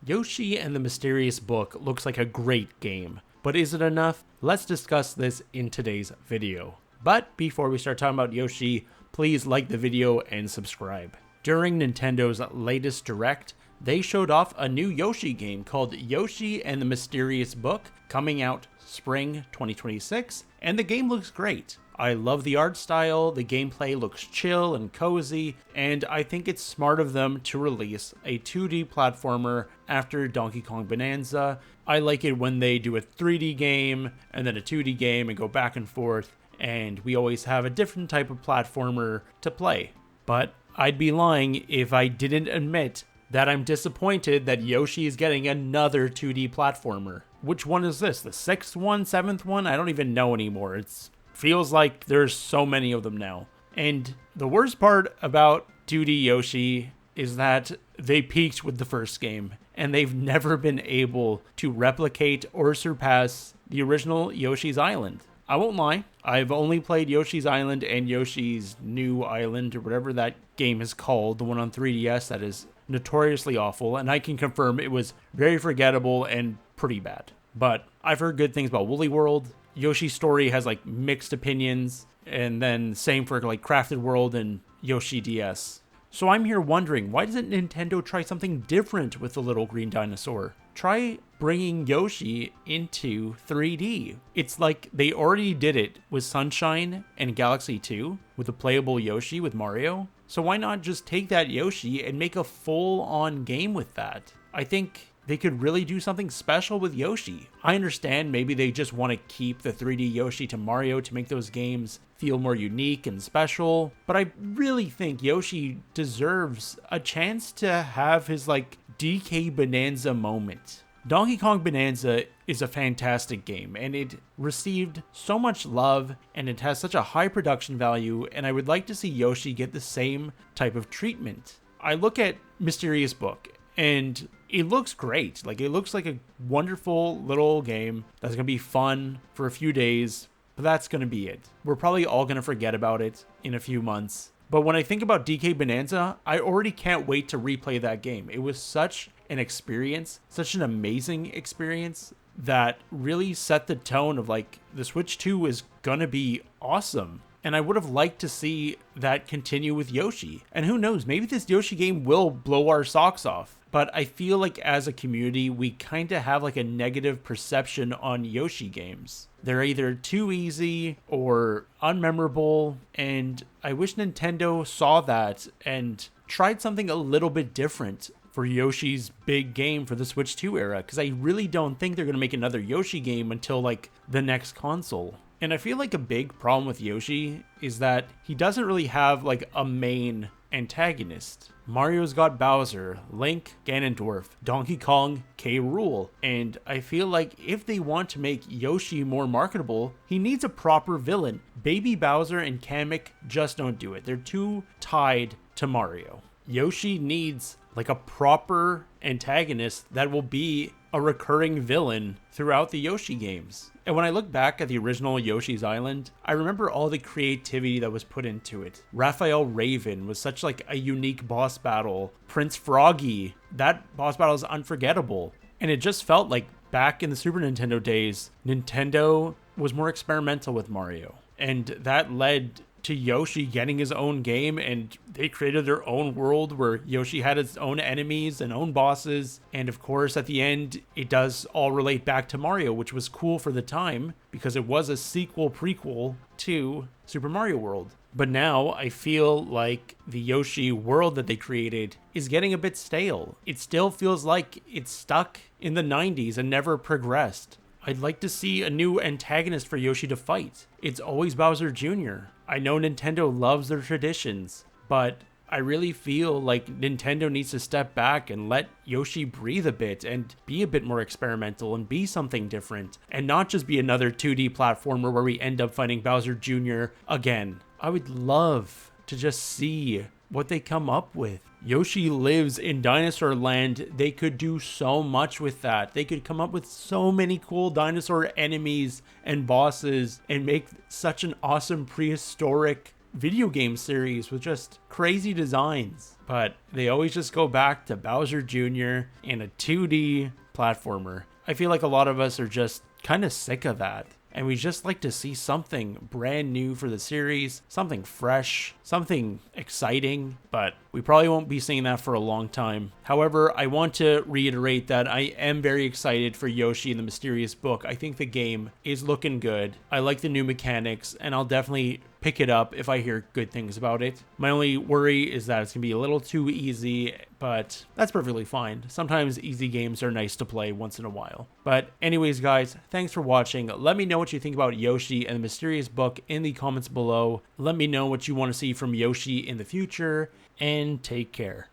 Yoshi and the Mysterious Book looks like a great game, but is it enough? Let's discuss this in today's video. But before we start talking about Yoshi, please like the video and subscribe. During Nintendo's latest Direct, they showed off a new Yoshi game called Yoshi and the Mysterious Book, coming out spring 2026, and the game looks great. I love the art style, the gameplay looks chill and cozy, and I think it's smart of them to release a 2D platformer after Donkey Kong Bonanza. I like it when they do a 3D game and then a 2D game and go back and forth, and we always have a different type of platformer to play. But I'd be lying if I didn't admit that I'm disappointed that Yoshi is getting another 2D platformer. Which one is this? The 6th one? 7th one? I don't even know anymore. It feels like there's so many of them now. And the worst part about 2D Yoshi is that they peaked with the first game, and they've never been able to replicate or surpass the original Yoshi's Island. I won't lie, I've only played Yoshi's Island and Yoshi's New Island, or whatever that game is called, the one on 3DS that is notoriously awful, and I can confirm it was very forgettable and pretty bad. But I've heard good things about Woolly World. Yoshi's Story has like mixed opinions, and then same for like Crafted World and Yoshi DS. So I'm here wondering, why doesn't Nintendo try something different with the little green dinosaur? Try bringing Yoshi into 3D. It's like they already did it with Sunshine and Galaxy 2 with a playable Yoshi with Mario. So why not just take that Yoshi and make a full-on game with that? I think they could really do something special with Yoshi. I understand maybe they just want to keep the 3D Yoshi to Mario to make those games feel more unique and special, but I really think Yoshi deserves a chance to have his like DK Bonanza moment. Donkey Kong Bonanza is a fantastic game, and it received so much love, and it has such a high production value, and I would like to see Yoshi get the same type of treatment. I look at Mysterious Book, and it looks great. Like, it looks like a wonderful little game that's going to be fun for a few days, but that's going to be it. We're probably all going to forget about it in a few months. But when I think about DK Bonanza, I already can't wait to replay that game. It was such an experience, such an amazing experience that really set the tone of like, the Switch 2 is going to be awesome. And I would have liked to see that continue with Yoshi. And who knows, maybe this Yoshi game will blow our socks off. But I feel like as a community, we kind of have like a negative perception on Yoshi games. They're either too easy or unmemorable. And I wish Nintendo saw that and tried something a little bit different for Yoshi's big game for the Switch 2 era. Because I really don't think they're going to make another Yoshi game until like the next console. And I feel like a big problem with Yoshi is that he doesn't really have like a main antagonist. Mario's got Bowser, Link, Ganondorf, Donkey Kong, K. Rool. And I feel like if they want to make Yoshi more marketable, he needs a proper villain. Baby Bowser and Kamek just don't do it. They're too tied to Mario. Yoshi needs like a proper antagonist that will be a recurring villain throughout the Yoshi games. And when I look back at the original Yoshi's Island, I remember all the creativity that was put into it. Raphael Raven was such like a unique boss battle. Prince Froggy, that boss battle is unforgettable. And it just felt like back in the Super Nintendo days, Nintendo was more experimental with Mario. And that led to Yoshi getting his own game, and they created their own world where Yoshi had his own enemies and own bosses. And of course, at the end, it does all relate back to Mario, which was cool for the time because it was a sequel prequel to Super Mario World. But now I feel like the Yoshi world that they created is getting a bit stale. It still feels like it's stuck in the 90s and never progressed. I'd like to see a new antagonist for Yoshi to fight. It's always Bowser Jr. I know Nintendo loves their traditions, but I really feel like Nintendo needs to step back and let Yoshi breathe a bit and be a bit more experimental and be something different and not just be another 2D platformer where we end up fighting Bowser Jr. again. I would love to just see what they come up with. Yoshi lives in Dinosaur Land. They could do so much with that. They could come up with so many cool dinosaur enemies and bosses and make such an awesome prehistoric video game series with just crazy designs. But they always just go back to Bowser Jr. and a 2D platformer. I feel like a lot of us are just kind of sick of that. And we just like to see something brand new for the series, something fresh, something exciting, but we probably won't be seeing that for a long time. However, I want to reiterate that I am very excited for Yoshi and the Mysterious Book. I think the game is looking good. I like the new mechanics, and I'll definitely pick it up if I hear good things about it. My only worry is that it's going to be a little too easy, but that's perfectly fine. Sometimes easy games are nice to play once in a while. But anyways, guys, thanks for watching. Let me know what you think about Yoshi and the Mysterious Book in the comments below. Let me know what you want to see from Yoshi in the future, and take care.